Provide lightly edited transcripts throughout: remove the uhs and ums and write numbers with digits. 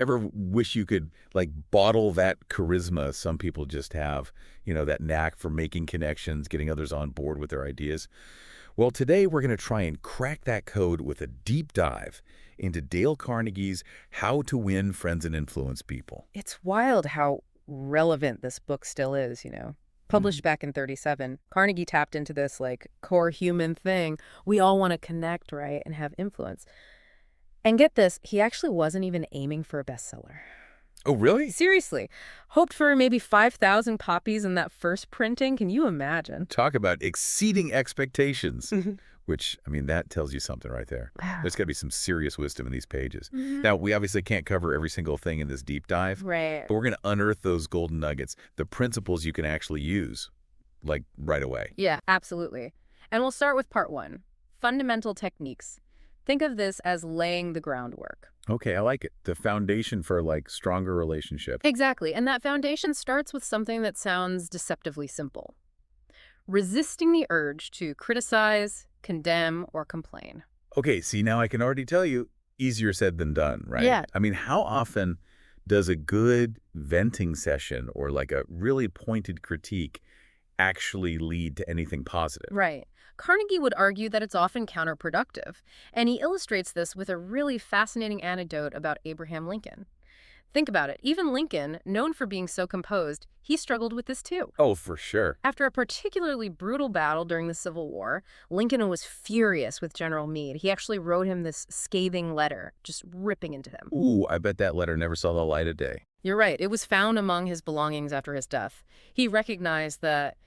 Ever wish you could, like, bottle that charisma some people just have, that knack for making connections, getting others on board with their ideas? Well, today we're going to try and crack that code with a deep dive into Dale Carnegie's How to Win Friends and Influence People. It's wild how relevant this book still is. Published back in 37, Carnegie tapped into this core human thing. We all want to connect, right, and have influence. And get this, he actually wasn't even aiming for a bestseller. Oh, really? Seriously. Hoped for maybe 5,000 copies in that first printing. Can you imagine? Talk about exceeding expectations, which, that tells you something right there. There's got to be some serious wisdom in these pages. Now, we obviously can't cover every single thing in this deep dive, Right. but we're going to unearth those golden nuggets, the principles you can actually use, right away. Yeah, absolutely. And we'll start with part 1, fundamental techniques. Think of this as laying the groundwork. Okay, I like it. The foundation for, stronger relationships. Exactly. And that foundation starts with something that sounds deceptively simple. Resisting the urge to criticize, condemn, or complain. Okay, see, now I can already tell you, easier said than done, right? Yeah. How often does a good venting session or a really pointed critique actually lead to anything positive? Right. Carnegie would argue that it's often counterproductive, and he illustrates this with a really fascinating anecdote about Abraham Lincoln. Think about it. Even Lincoln, known for being so composed, he struggled with this too. Oh, for sure. After a particularly brutal battle during the Civil War, Lincoln was furious with General Meade. He actually wrote him this scathing letter, just ripping into him. Ooh, I bet that letter never saw the light of day. You're right. It was found among his belongings after his death. He recognized that,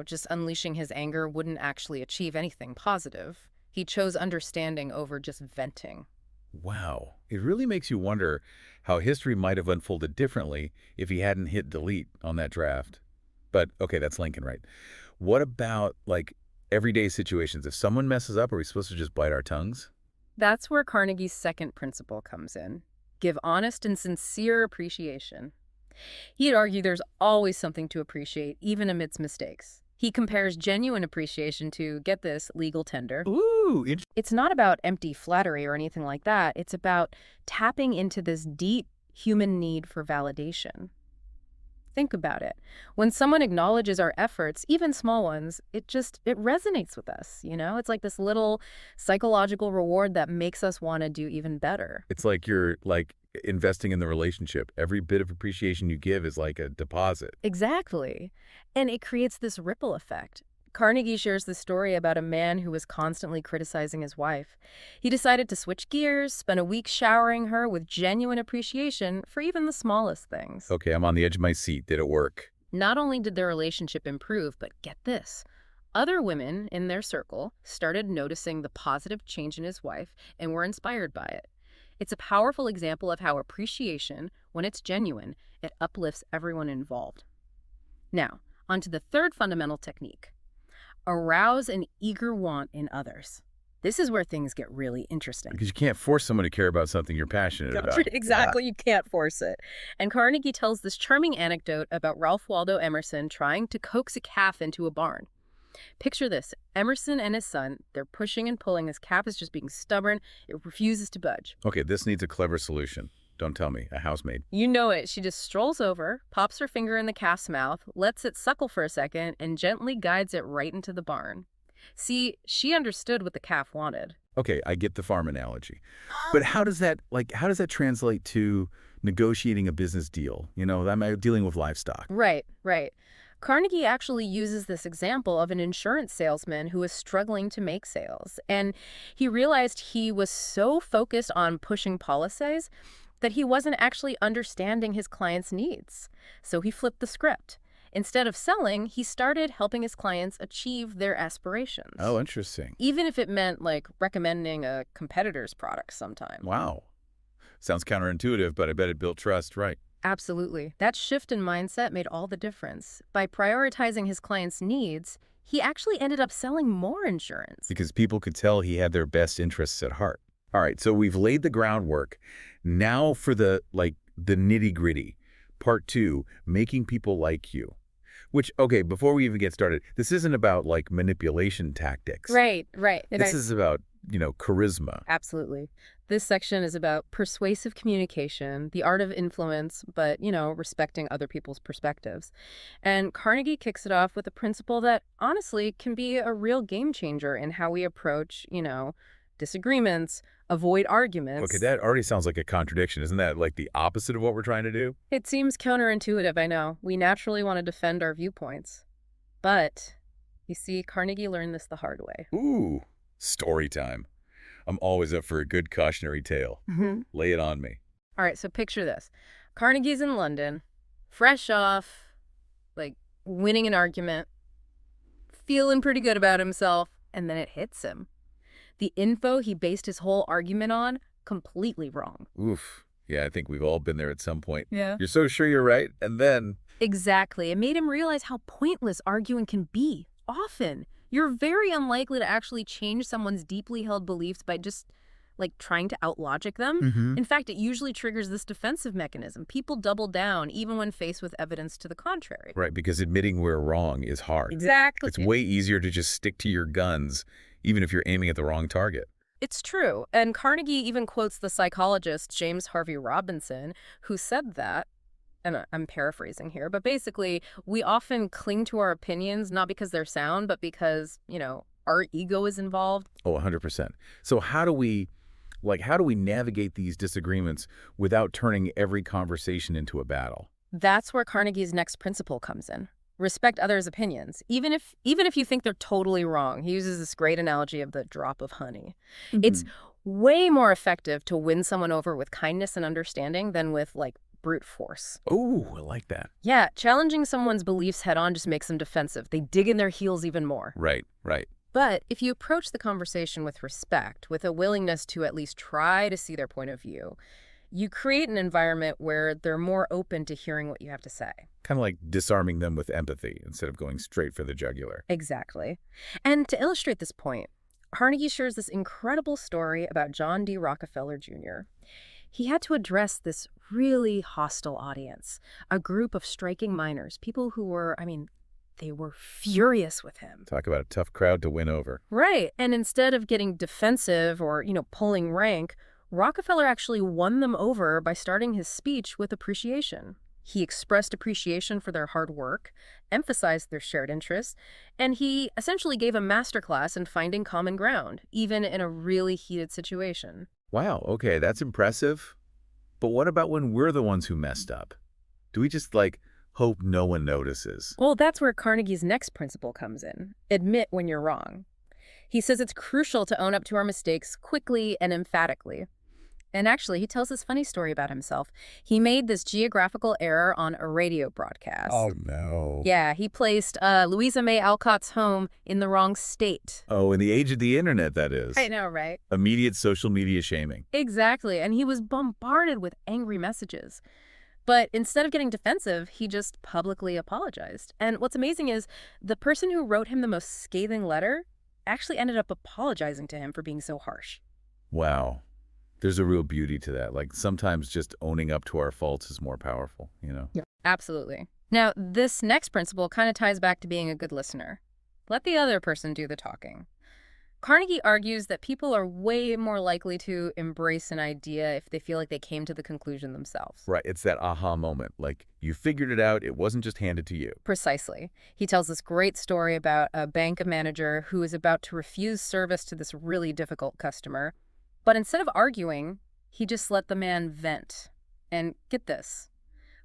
just unleashing his anger wouldn't actually achieve anything positive. He chose understanding over just venting. Wow. It really makes you wonder how history might have unfolded differently if he hadn't hit delete on that draft. But, okay, that's Lincoln, right? What about, everyday situations? If someone messes up, are we supposed to just bite our tongues? That's where Carnegie's second principle comes in. Give honest and sincere appreciation. He'd argue there's always something to appreciate, even amidst mistakes. He compares genuine appreciation to, get this, legal tender. Ooh, It's not about empty flattery or anything like that. It's about tapping into this deep human need for validation. Think about it. When someone acknowledges our efforts, even small ones, it resonates with us, It's like this little psychological reward that makes us want to do even better. It's like you're, investing in the relationship. Every bit of appreciation you give is like a deposit. Exactly. And it creates this ripple effect. Carnegie shares the story about a man who was constantly criticizing his wife. He decided to switch gears, spend a week showering her with genuine appreciation for even the smallest things. Okay, I'm on the edge of my seat. Did it work? Not only did their relationship improve, but get this. Other women in their circle started noticing the positive change in his wife and were inspired by it. It's a powerful example of how appreciation, when it's genuine, it uplifts everyone involved. Now, onto the third fundamental technique. Arouse an eager want in others. This is where things get really interesting. Because you can't force someone to care about something you're passionate about. Exactly, you can't force it. And Carnegie tells this charming anecdote about Ralph Waldo Emerson trying to coax a calf into a barn. Picture this. Emerson and his son, they're pushing and pulling. This calf is just being stubborn. It refuses to budge. Okay, this needs a clever solution. Don't tell me. A housemaid. You know it. She just strolls over, pops her finger in the calf's mouth, lets it suckle for a second, and gently guides it right into the barn. See, she understood what the calf wanted. Okay, I get the farm analogy. But how does that translate to negotiating a business deal? I'm dealing with livestock. Right. Carnegie actually uses this example of an insurance salesman who was struggling to make sales. And he realized he was so focused on pushing policies that he wasn't actually understanding his clients' needs. So he flipped the script. Instead of selling, he started helping his clients achieve their aspirations. Oh, interesting. Even if it meant recommending a competitor's product sometime. Wow. Sounds counterintuitive, but I bet it built trust, right? Absolutely. That shift in mindset made all the difference. By prioritizing his clients' needs, he actually ended up selling more insurance. Because people could tell he had their best interests at heart. All right, so we've laid the groundwork. Now for the nitty-gritty. Part 2, making people like you. Which, okay, before we even get started, this isn't about manipulation tactics. Right. This is about charisma. Absolutely. This section is about persuasive communication, the art of influence, but, respecting other people's perspectives. And Carnegie kicks it off with a principle that honestly can be a real game changer in how we approach, disagreements, avoid Okay, arguments. that already sounds like a contradiction. Isn't that like the opposite of what we're trying to do? It seems counterintuitive, I know. We naturally want to defend our viewpoints. But, you see, Carnegie learned this the hard way. Ooh, story time. I'm always up for a good cautionary tale. Lay it on me. All right, so picture this. Carnegie's in London, fresh off, like, winning an argument, feeling pretty good about himself, and then it hits him. The info he based his whole argument on, completely wrong. Oof. Yeah, I think we've all been there at some point. Yeah. You're so sure you're right, and then... Exactly. It made him realize how pointless arguing can be. Often, you're very unlikely to actually change someone's deeply held beliefs by just, trying to outlogic them. In fact, it usually triggers this defensive mechanism. People double down even when faced with evidence to the contrary. Right, because admitting we're wrong is hard. Exactly. It's way easier to just stick to your guns, even if you're aiming at the wrong target. It's true. And Carnegie even quotes the psychologist James Harvey Robinson, who said that, and I'm paraphrasing here, but basically, we often cling to our opinions not because they're sound, but because, our ego is involved. Oh, 100%. So how do we navigate these disagreements without turning every conversation into a battle? That's where Carnegie's next principle comes in. Respect others' opinions, even if you think they're totally wrong. He uses this great analogy of the drop of honey. It's way more effective to win someone over with kindness and understanding than with, brute force. Oh, I like that. Yeah, challenging someone's beliefs head on just makes them defensive. They dig in their heels even more. Right, right. But if you approach the conversation with respect, with a willingness to at least try to see their point of view, you create an environment where they're more open to hearing what you have to say. Kind of like disarming them with empathy instead of going straight for the jugular. Exactly. And to illustrate this point, Carnegie shares this incredible story about John D. Rockefeller Jr. He had to address this really hostile audience, a group of striking miners, people who were, they were furious with him. Talk about a tough crowd to win over. Right. And instead of getting defensive or, pulling rank, Rockefeller actually won them over by starting his speech with appreciation. He expressed appreciation for their hard work, emphasized their shared interests, and he essentially gave a masterclass in finding common ground, even in a really heated situation. Wow, okay, that's impressive. But what about when we're the ones who messed up? Do we just, hope no one notices? Well, that's where Carnegie's next principle comes in. Admit when you're wrong. He says it's crucial to own up to our mistakes quickly and emphatically. And actually, he tells this funny story about himself. He made this geographical error on a radio broadcast. Oh, no. Yeah, he placed Louisa May Alcott's home in the wrong state. Oh, in the age of the internet, that is. I know, right? Immediate social media shaming. Exactly, and he was bombarded with angry messages. But instead of getting defensive, he just publicly apologized. And what's amazing is the person who wrote him the most scathing letter actually ended up apologizing to him for being so harsh. Wow. There's a real beauty to that. Sometimes just owning up to our faults is more powerful, Yeah. Absolutely. Now, this next principle kind of ties back to being a good listener. Let the other person do the talking. Carnegie argues that people are way more likely to embrace an idea if they feel like they came to the conclusion themselves. Right. It's that aha moment. You figured it out. It wasn't just handed to you. Precisely. He tells this great story about a bank manager who is about to refuse service to this really difficult customer. But instead of arguing, he just let the man vent. And get this.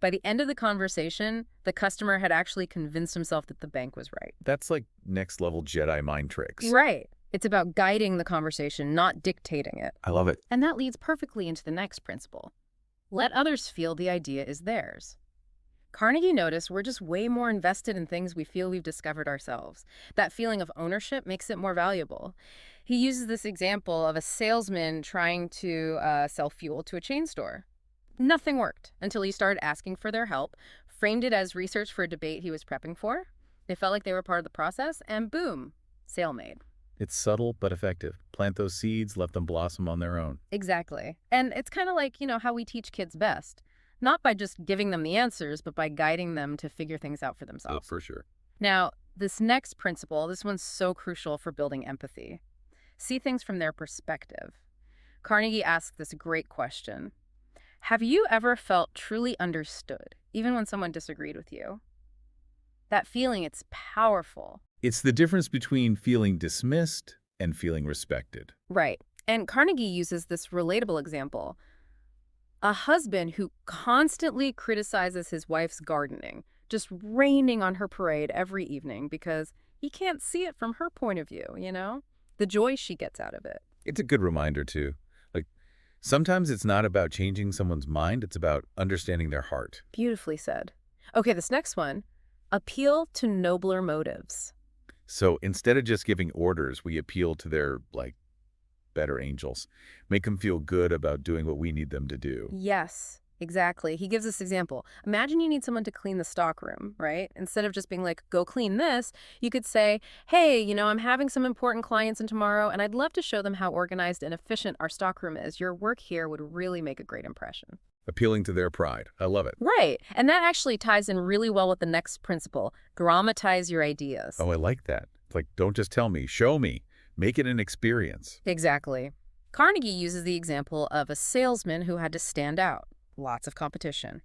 By the end of the conversation, the customer had actually convinced himself that the bank was right. That's like next level Jedi mind tricks. Right. It's about guiding the conversation, not dictating it. I love it. And that leads perfectly into the next principle. Let others feel the idea is theirs. Carnegie noticed we're just way more invested in things we feel we've discovered ourselves. That feeling of ownership makes it more valuable. He uses this example of a salesman trying to sell fuel to a chain store. Nothing worked until he started asking for their help, framed it as research for a debate he was prepping for. They felt like they were part of the process, and boom, sale made. It's subtle but effective. Plant those seeds, let them blossom on their own. Exactly. And it's kind of like, how we teach kids best. Not by just giving them the answers, but by guiding them to figure things out for themselves. Oh, for sure. Now, this next principle, this one's so crucial for building empathy. see things from their perspective. Carnegie asked this great question. Have you ever felt truly understood, even when someone disagreed with you? That feeling, it's powerful. It's the difference between feeling dismissed and feeling respected. Right. And Carnegie uses this relatable example. A husband who constantly criticizes his wife's gardening, just raining on her parade every evening because he can't see it from her point of view, the joy she gets out of it. It's a good reminder, too. Like, sometimes it's not about changing someone's mind, it's about understanding their heart. Beautifully said. Okay, this next one, appeal to nobler motives. So instead of just giving orders, we appeal to their, better angels. Make them feel good about doing what we need them to do. Yes, exactly. He gives this example. Imagine you need someone to clean the stockroom, right? Instead of just being like, go clean this, you could say, hey, I'm having some important clients in tomorrow, and I'd love to show them how organized and efficient our stockroom is. Your work here would really make a great impression. Appealing to their pride. I love it. Right. And that actually ties in really well with the next principle, dramatize your ideas. Oh, I like that. It's like, don't just tell me, show me. Make it an experience. Exactly. Carnegie uses the example of a salesman who had to stand out. Lots of competition.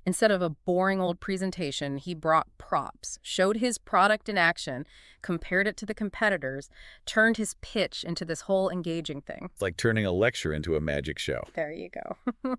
Instead of a boring old presentation, he brought props, showed his product in action, compared it to the competitors, turned his pitch into this whole engaging thing. It's like turning a lecture into a magic show. There you go.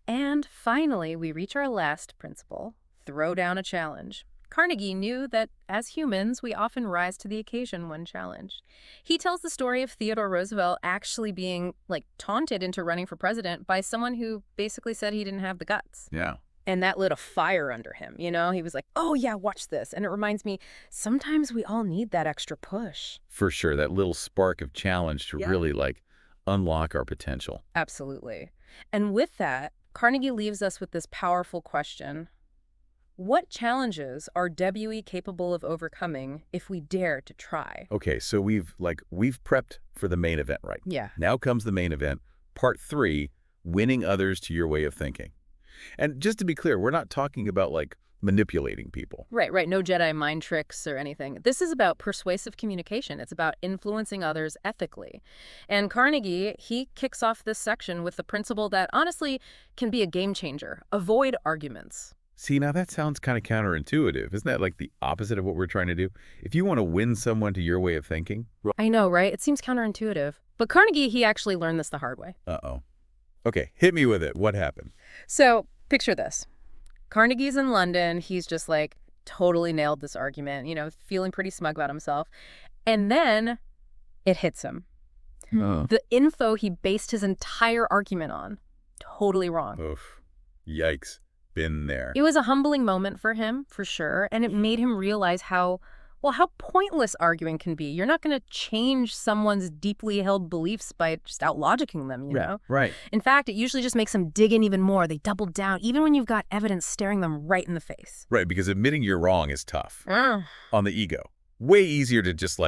And finally, we reach our last principle, throw down a challenge. Carnegie knew that as humans, we often rise to the occasion when challenged. He tells the story of Theodore Roosevelt actually being, taunted into running for president by someone who basically said he didn't have the guts. Yeah. And that lit a fire under him, He was like, oh yeah, watch this. And it reminds me, sometimes we all need that extra push. For sure, that little spark of challenge to really, unlock our potential. Absolutely. And with that, Carnegie leaves us with this powerful question. What challenges are WE capable of overcoming if we dare to try? Okay, so we've prepped for the main event, right? Yeah. Now comes the main event, part 3, winning others to your way of thinking. And just to be clear, we're not talking about manipulating people. Right. No Jedi mind tricks or anything. This is about persuasive communication. It's about influencing others ethically. And Carnegie, he kicks off this section with the principle that honestly can be a game changer. Avoid arguments. See, now that sounds kind of counterintuitive. Isn't that the opposite of what we're trying to do? If you want to win someone to your way of thinking. I know, right? It seems counterintuitive. But Carnegie, he actually learned this the hard way. Uh-oh. Okay, hit me with it. What happened? So picture this. Carnegie's in London. He's just totally nailed this argument, feeling pretty smug about himself. And then it hits him. Oh. The info he based his entire argument on, totally wrong. Oof. Yikes. Been there. It was a humbling moment for him, for sure, and it made him realize how pointless arguing can be. You're not going to change someone's deeply held beliefs by just out-logicking them, you know? Right. In fact, it usually just makes them dig in even more. They double down, even when you've got evidence staring them right in the face. Right, because admitting you're wrong is tough. On the ego. Way easier to just,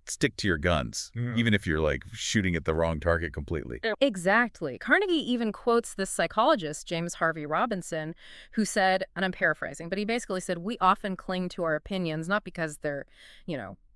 stick to your guns, even if you're, shooting at the wrong target completely. Exactly. Carnegie even quotes this psychologist, James Harvey Robinson, who said, and I'm paraphrasing, but he basically said, we often cling to our opinions, not because they're,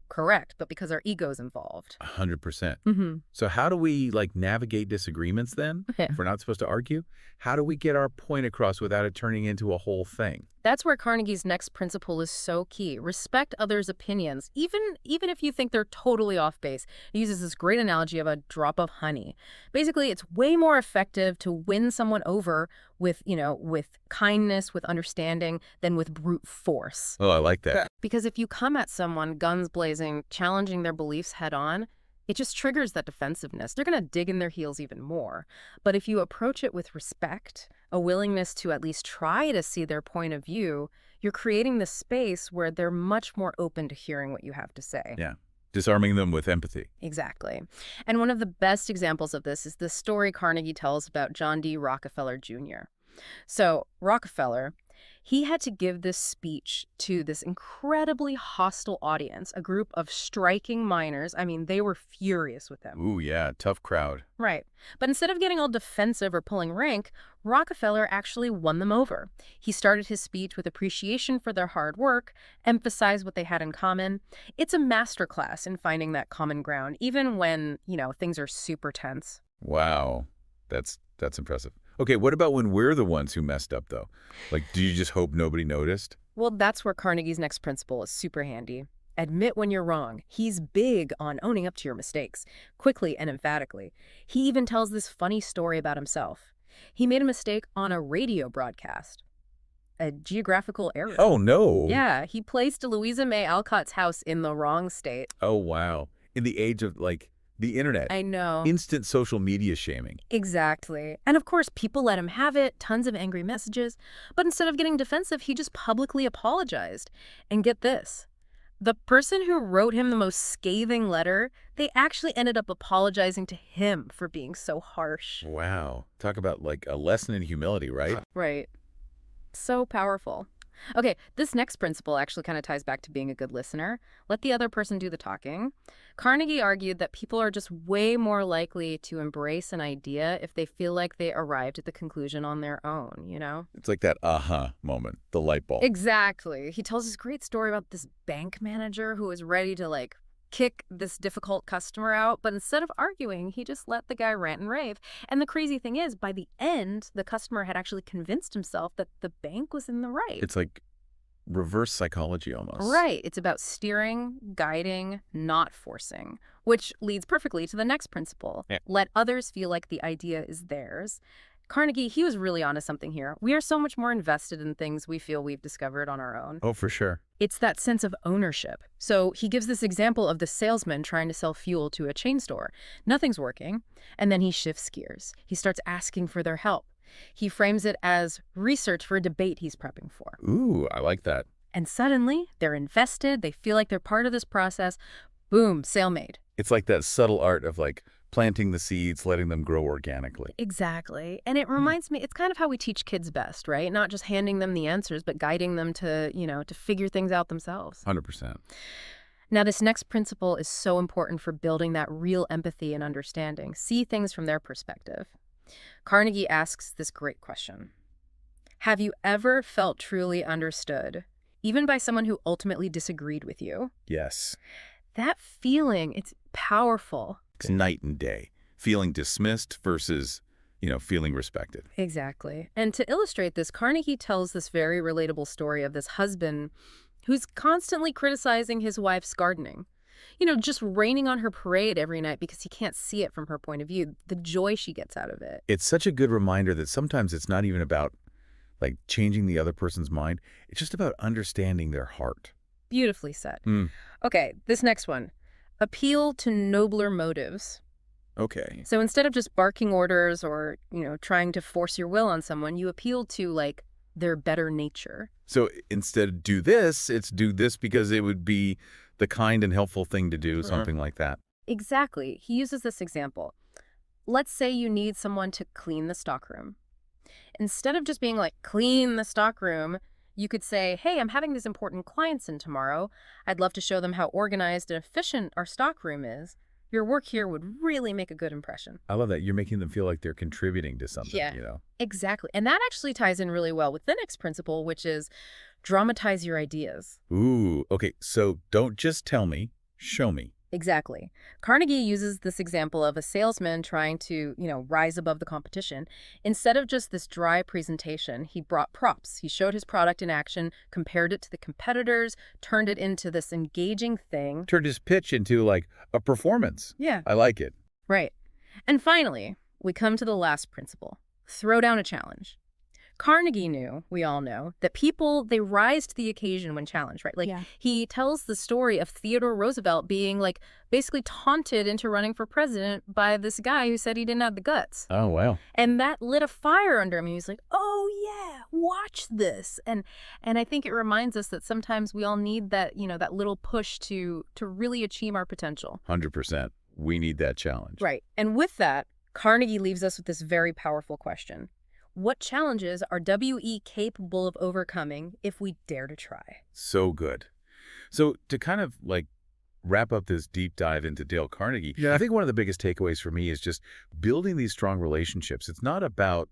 correct, but because our ego's involved. 100%. So how do we, navigate disagreements then? If we're not supposed to argue? How do we get our point across without it turning into a whole thing? That's where Carnegie's next principle is so key. Respect others' opinions, even if you think they're totally off base. He uses this great analogy of a drop of honey. Basically, it's way more effective to win someone over with kindness, with understanding, than with brute force. Oh, I like that. Because if you come at someone guns blazing, challenging their beliefs head on, it just triggers that defensiveness. They're going to dig in their heels even more. But if you approach it with respect, a willingness to at least try to see their point of view, you're creating this space where they're much more open to hearing what you have to say. Yeah. Disarming them with empathy. Exactly. And one of the best examples of this is the story Carnegie tells about John D. Rockefeller Jr. So Rockefeller, he had to give this speech to this incredibly hostile audience, a group of striking miners. I mean, they were furious with him. Ooh, yeah, tough crowd. Right. But instead of getting all defensive or pulling rank, Rockefeller actually won them over. He started his speech with appreciation for their hard work, emphasized what they had in common. It's a masterclass in finding that common ground, even when, things are super tense. Wow, that's impressive. Okay, what about when we're the ones who messed up, though? Like, do you just hope nobody noticed? Well, that's where Carnegie's next principle is super handy. Admit when you're wrong. He's big on owning up to your mistakes, quickly and emphatically. He even tells this funny story about himself. He made a mistake on a radio broadcast, a geographical error. Oh, no. Yeah, he placed Louisa May Alcott's house in the wrong state. Oh, wow. In the age of, like, the internet. I know. Instant social media shaming. Exactly. And of course, people let him have it, tons of angry messages. But instead of getting defensive, he just publicly apologized. And get this. The person who wrote him the most scathing letter, they actually ended up apologizing to him for being so harsh. Wow. Talk about, like, a lesson in humility, right? Right. So powerful. Okay, this next principle actually kind of ties back to being a good listener. Let the other person do the talking. Carnegie argued that people are just way more likely to embrace an idea if they feel like they arrived at the conclusion on their own. It's like that moment, the light bulb. Exactly. He tells this great story about this bank manager who was ready to, kick this difficult customer out, but instead of arguing, he just let the guy rant and rave. And the crazy thing is, by the end, the customer had actually convinced himself that the bank was in the right. It's like reverse psychology almost. Right. It's about steering, guiding, not forcing, which leads perfectly to the next principle. Yeah. Let others feel like the idea is theirs. Carnegie, he was really onto something here. We are so much more invested in things we feel we've discovered on our own. Oh, for sure. It's that sense of ownership. So he gives this example of the salesman trying to sell fuel to a chain store. Nothing's working. And then he shifts gears. He starts asking for their help. He frames it as research for a debate he's prepping for. Ooh, I like that. And suddenly, they're invested. They feel like they're part of this process. Boom, sale made. It's like that subtle art of, like, planting the seeds, letting them grow organically. Exactly. And it reminds me, it's kind of how we teach kids best, right? Not just handing them the answers, but guiding them to, to figure things out themselves. 100%. Now, this next principle is so important for building that real empathy and understanding. See things from their perspective. Carnegie asks this great question. Have you ever felt truly understood, even by someone who ultimately disagreed with you? Yes. That feeling, it's powerful. It's night and day. Feeling dismissed versus, feeling respected. Exactly. And to illustrate this, Carnegie tells this very relatable story of this husband who's constantly criticizing his wife's gardening. Just raining on her parade every night because he can't see it from her point of view, the joy she gets out of it. It's such a good reminder that sometimes it's not even about, like, changing the other person's mind. It's just about understanding their heart. Beautifully said. Okay, this next one. Appeal to nobler motives. Okay. So instead of just barking orders or, trying to force your will on someone, you appeal to, their better nature. So instead of do this, it's do this because it would be the kind and helpful thing to do, something like that. Exactly. He uses this example. Let's say you need someone to clean the stockroom. Instead of just being like, clean the stockroom, you could say, hey, I'm having these important clients in tomorrow. I'd love to show them how organized and efficient our stockroom is. Your work here would really make a good impression. I love that. You're making them feel like they're contributing to something, Yeah, exactly. And that actually ties in really well with the next principle, which is dramatize your ideas. Ooh, okay. So don't just tell me, show me. Exactly. Carnegie uses this example of a salesman trying to, rise above the competition. Instead of just this dry presentation, he brought props. He showed his product in action, compared it to the competitors, turned it into this engaging thing. Turned his pitch into, like, a performance. Yeah. I like it. Right. And finally, we come to the last principle. Throw down a challenge. Carnegie knew, we all know, that people, they rise to the occasion when challenged, right? He tells the story of Theodore Roosevelt being, basically taunted into running for president by this guy who said he didn't have the guts. Oh, wow. And that lit a fire under him. He was like, oh, yeah, watch this. And I think it reminds us that sometimes we all need that, that little push to really achieve our potential. 100%. We need that challenge. Right. And with that, Carnegie leaves us with this very powerful question. What challenges are WE capable of overcoming if we dare to try? So good. So to kind of like wrap up this deep dive into Dale Carnegie, I Yeah. think one of the biggest takeaways for me is just building these strong relationships. It's not about,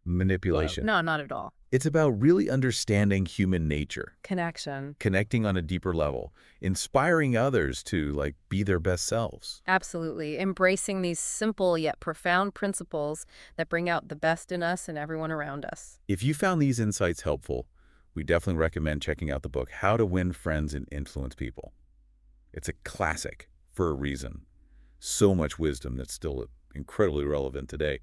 manipulation. No, not at all. It's about really understanding human nature, Connection. connecting on a deeper level, inspiring others to like be their best selves. Absolutely. Embracing these simple yet profound principles that bring out the best in us and everyone around us. If you found these insights helpful, we definitely recommend checking out the book, How to Win Friends and Influence People. It's a classic for a reason. So much wisdom that's still incredibly relevant today.